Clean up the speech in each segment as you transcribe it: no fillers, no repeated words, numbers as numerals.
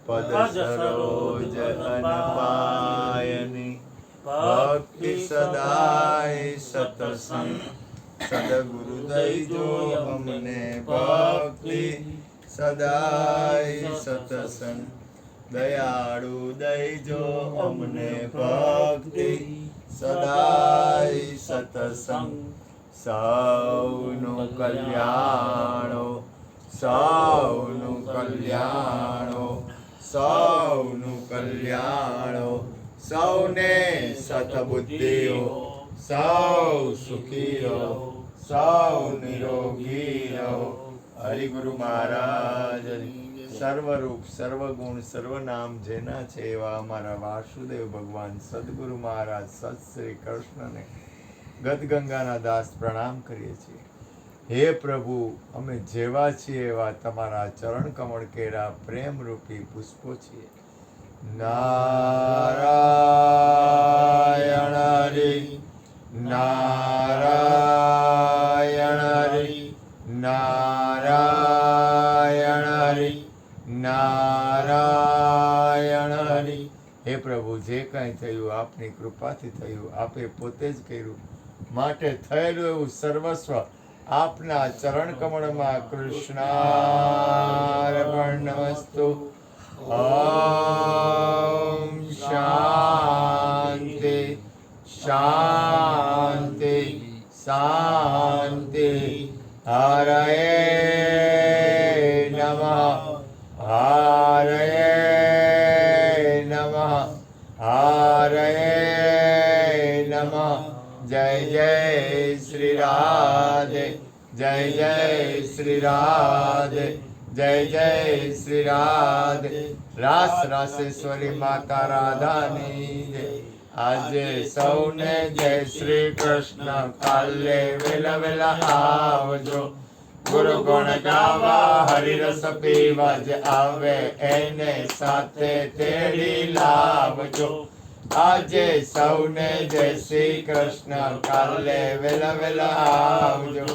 પદ સરોજ અનપાયની ભક્તિ સદાય સતસંગ સદગુરુ દઈજો અમને ભક્તિ સદાય સતસંગ દયાળુ દઈજો અમને ભક્તિ સદાય સતસંગ સૌનું કલ્યાણો સૌનું કલ્યાણો સૌનું કલ્યાણો સૌને સતબુદ્ધિઓ સૌ સુખી રહો સૌ નિરોગી રહો. હરિગુરુ મહારાજ સર્વરૂપ સર્વગુણ સર્વનામ જેના છે એવા અમારા વાસુદેવ ભગવાન સદગુરુ મહારાજ સત શ્રી કૃષ્ણને ગદગંગાના દાસ પ્રણામ કરીએ છીએ. હે પ્રભુ, અમે જેવા છીએ એવા તમારા ચરણ કમળ કેરા પ્રેમ રૂપી પુષ્પો છીએ. નારાયણ હરિ નારાયણ હરિ નારાયણ હરિ નારાયણ હરિ. હે પ્રભુ, જે કંઈ થયું આપની કૃપાથી થયું, આપે પોતે જ કર્યું, માટે થયેલું એવું સર્વસ્વ આપના ચરણ કમળમાં કૃષ્ણાર્પણમસ્તુ. ઓમ શાંતિ શાંતિ શાંતિ. હરયે નમઃ હરયે નમઃ હરયે નમઃ. જય જય શ્રી રાધે જય જય શ્રી રાધે જય જય શ્રી રાધે. રાસ રાસેશ્વરી માતા રાધાની જય. આજે સૌને જય શ્રી કૃષ્ણ. કાલે વેલા વેલા આવજો. ગુરુ ગુણ ગાવા હરિરસ પીવા જે આવે એને સાથે તેડી લાવજો. આજે સૌને જય શ્રી કૃષ્ણ. કાલે વેલા વેલા આવજો.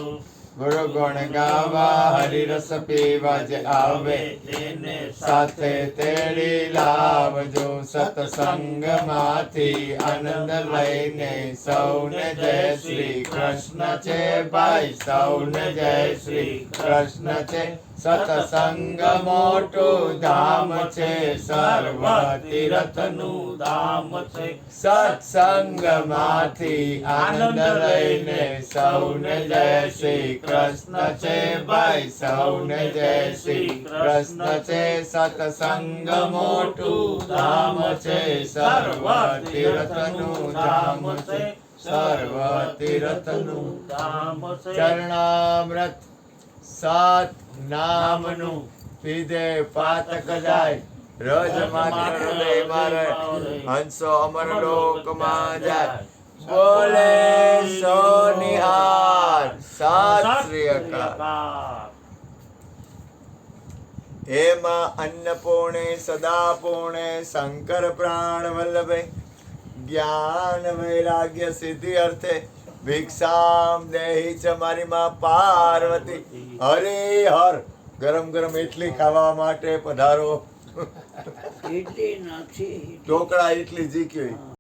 ગુરુ ગુણ ગાવા હરિરસ પીવા જે આવે એને સાથે તેડી લાવજો. સત્સંગમાંથી આનંદ લઈને સૌને જય શ્રી કૃષ્ણ છે ભાઈ સૌને જય શ્રી કૃષ્ણ છે. સત્સંગ મોટું ધામ છે સર્વ તીર્થનું ધામ છે. સત્સંગમાંથી આનંદ લઈને સૌને જય શ્રી કૃષ્ણ છે ભાઈ સૌને જય શ્રી કૃષ્ણ છે. સત્સંગ મોટું ધામ છે સર્વ તીર્થનું ધામ છે સર્વ તીર્થનું ધામ છે. ચરણામૃત સત નામનું પીધે પાતક જાય. રોજ માત્ર હૃદય મારે હંસો અમર લોકમાં જાય. બોલે સોનિહાર સત શ્રી અકાલ. હે માં અન્નપૂર્ણે સદા પૂર્ણે શંકર પ્રાણ વલ્લભે જ્ઞાન વૈરાગ્ય સિદ્ધિ અર્થે ભિક્ષામ દેહી ચ મારી માં પાર્વતી. હરે હર. ગરમ ગરમ ઇડલી ખાવા માટે પધારો. ઢોકળા ઇડલી જીક્યું.